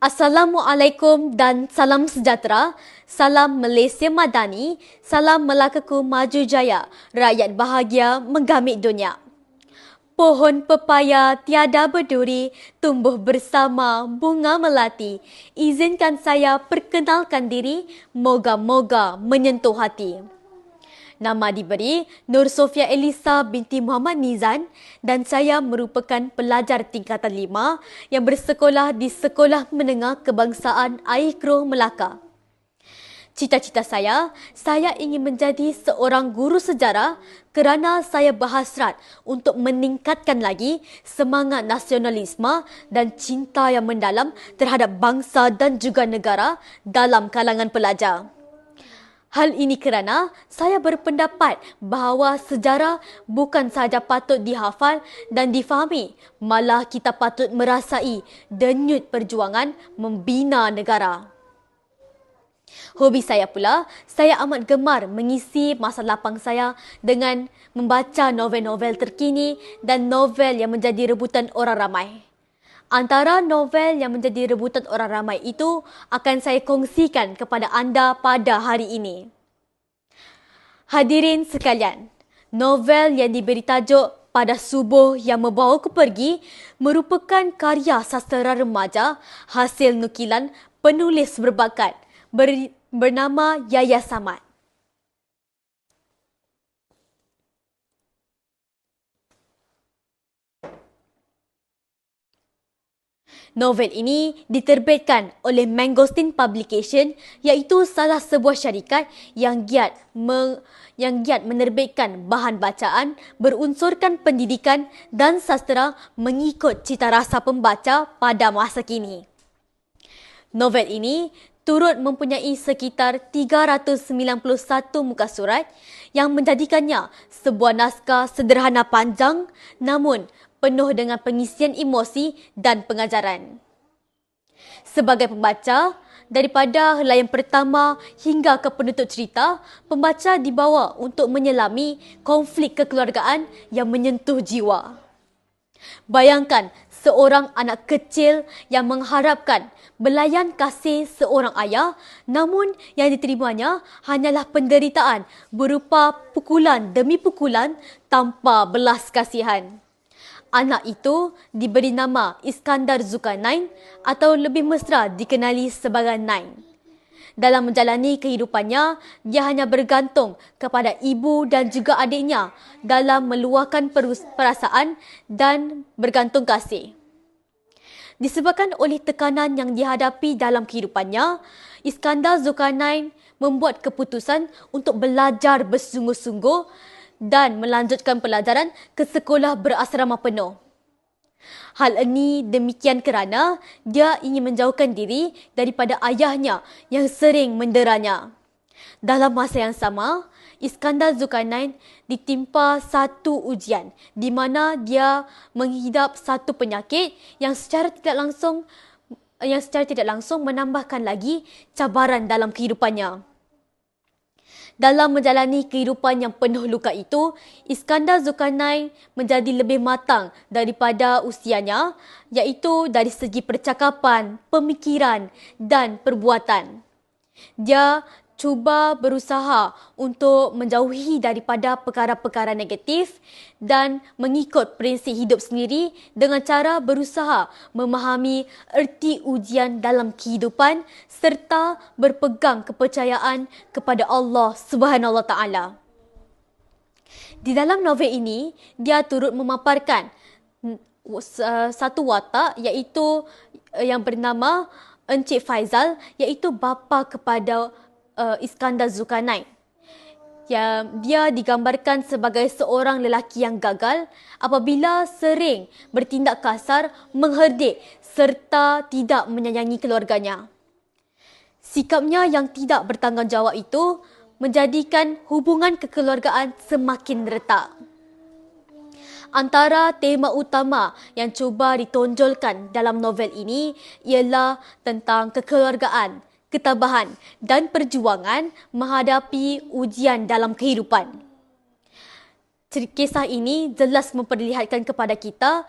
Assalamualaikum dan salam sejahtera. Salam Malaysia Madani, salam Melakaku Maju Jaya, rakyat bahagia menggamit dunia. Pohon pepaya tiada berduri, tumbuh bersama bunga melati. Izinkan saya perkenalkan diri, moga-moga menyentuh hati. Nama diberi Nur Sofia Elisa binti Muhammad Nizan dan saya merupakan pelajar tingkatan 5 yang bersekolah di Sekolah Menengah Kebangsaan Air Keroh Melaka. Cita-cita saya ingin menjadi seorang guru sejarah kerana saya berhasrat untuk meningkatkan lagi semangat nasionalisme dan cinta yang mendalam terhadap bangsa dan juga negara dalam kalangan pelajar. Hal ini kerana saya berpendapat bahawa sejarah bukan sahaja patut dihafal dan difahami, malah kita patut merasai denyut perjuangan membina negara. Hobi saya pula, saya amat gemar mengisi masa lapang saya dengan membaca novel-novel terkini dan novel yang menjadi rebutan orang ramai. Antara novel yang menjadi rebutan orang ramai itu akan saya kongsikan kepada anda pada hari ini. Hadirin sekalian, novel yang diberi tajuk Pada Subuh yang Membawaku Pergi merupakan karya sastera remaja hasil nukilan penulis berbakat bernama Yahya Samad. Novel ini diterbitkan oleh Mangosteen Publication iaitu salah sebuah syarikat yang giat menerbitkan bahan bacaan berunsurkan pendidikan dan sastera mengikut cita rasa pembaca pada masa kini. Novel ini turut mempunyai sekitar 391 muka surat yang menjadikannya sebuah naskah sederhana panjang namun penuh dengan pengisian emosi dan pengajaran. Sebagai pembaca, daripada helaian pertama hingga ke penutup cerita, pembaca dibawa untuk menyelami konflik kekeluargaan yang menyentuh jiwa. Bayangkan seorang anak kecil yang mengharapkan belayan kasih seorang ayah, namun yang diterimanya hanyalah penderitaan berupa pukulan demi pukulan tanpa belas kasihan. Anak itu diberi nama Iskandar Zulkarnain atau lebih mesra dikenali sebagai Nain. Dalam menjalani kehidupannya, dia hanya bergantung kepada ibu dan juga adiknya dalam meluahkan perasaan dan bergantung kasih. Disebabkan oleh tekanan yang dihadapi dalam kehidupannya, Iskandar Zulkarnain membuat keputusan untuk belajar bersungguh-sungguh dan melanjutkan pelajaran ke sekolah berasrama penuh. Hal ini demikian kerana dia ingin menjauhkan diri daripada ayahnya yang sering menderanya. Dalam masa yang sama, Iskandar Zulkarnain ditimpa satu ujian di mana dia menghidap satu penyakit yang secara tidak langsung menambahkan lagi cabaran dalam kehidupannya. Dalam menjalani kehidupan yang penuh luka itu, Iskandar Zulkarnain menjadi lebih matang daripada usianya, iaitu dari segi percakapan, pemikiran dan perbuatan. Dia cuba berusaha untuk menjauhi daripada perkara-perkara negatif dan mengikut prinsip hidup sendiri dengan cara berusaha memahami erti ujian dalam kehidupan serta berpegang kepercayaan kepada Allah Subhanahu Wa Taala. Di dalam novel ini, dia turut memaparkan satu watak iaitu yang bernama Encik Faizal, iaitu bapa kepada Iskandar Zulkarnain. Dia digambarkan sebagai seorang lelaki yang gagal apabila sering bertindak kasar, mengherdik serta tidak menyayangi keluarganya. Sikapnya yang tidak bertanggungjawab itu menjadikan hubungan kekeluargaan semakin retak. Antara tema utama yang cuba ditonjolkan dalam novel ini ialah tentang kekeluargaan, ketabahan dan perjuangan menghadapi ujian dalam kehidupan. Kisah ini jelas memperlihatkan kepada kita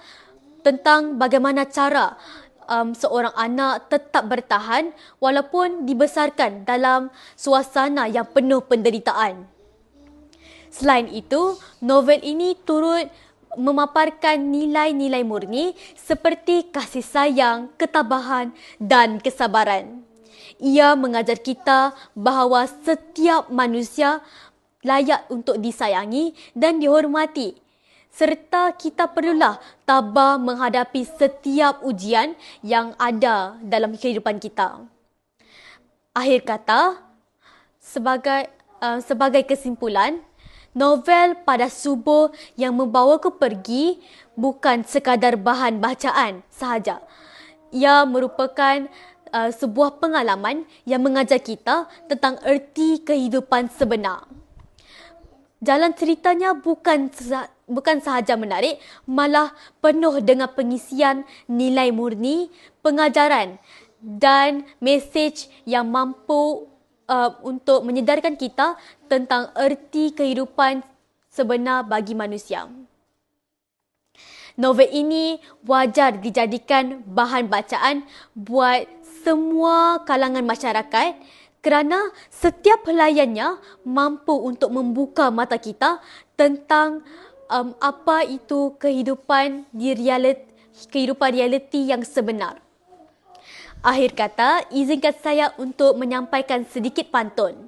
tentang bagaimana cara seorang anak tetap bertahan walaupun dibesarkan dalam suasana yang penuh penderitaan. Selain itu, novel ini turut memaparkan nilai-nilai murni seperti kasih sayang, ketabahan dan kesabaran. Ia mengajar kita bahawa setiap manusia layak untuk disayangi dan dihormati, serta kita perlulah tabah menghadapi setiap ujian yang ada dalam kehidupan kita. Akhir kata, sebagai kesimpulan, novel Pada Subuh yang membawaku pergi bukan sekadar bahan bacaan sahaja. Ia merupakan sebuah pengalaman yang mengajar kita tentang erti kehidupan sebenar. Jalan ceritanya bukan sahaja menarik, malah penuh dengan pengisian nilai murni, pengajaran dan mesej yang mampu untuk menyedarkan kita tentang erti kehidupan sebenar bagi manusia. Novel ini wajar dijadikan bahan bacaan buat semua kalangan masyarakat kerana setiap helaiannya mampu untuk membuka mata kita tentang apa itu kehidupan realiti yang sebenar. Akhir kata, izinkan saya untuk menyampaikan sedikit pantun.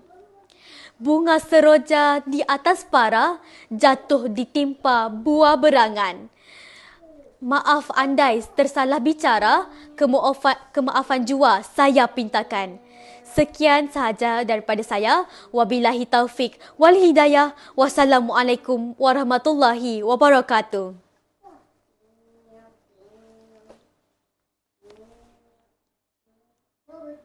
Bunga seroja di atas para, jatuh ditimpa buah berangan. Maaf andai tersalah bicara, kemaafan jua saya pintakan. Sekian sahaja daripada saya. Wabillahi taufik wal hidayah. Wassalamualaikum warahmatullahi wabarakatuh.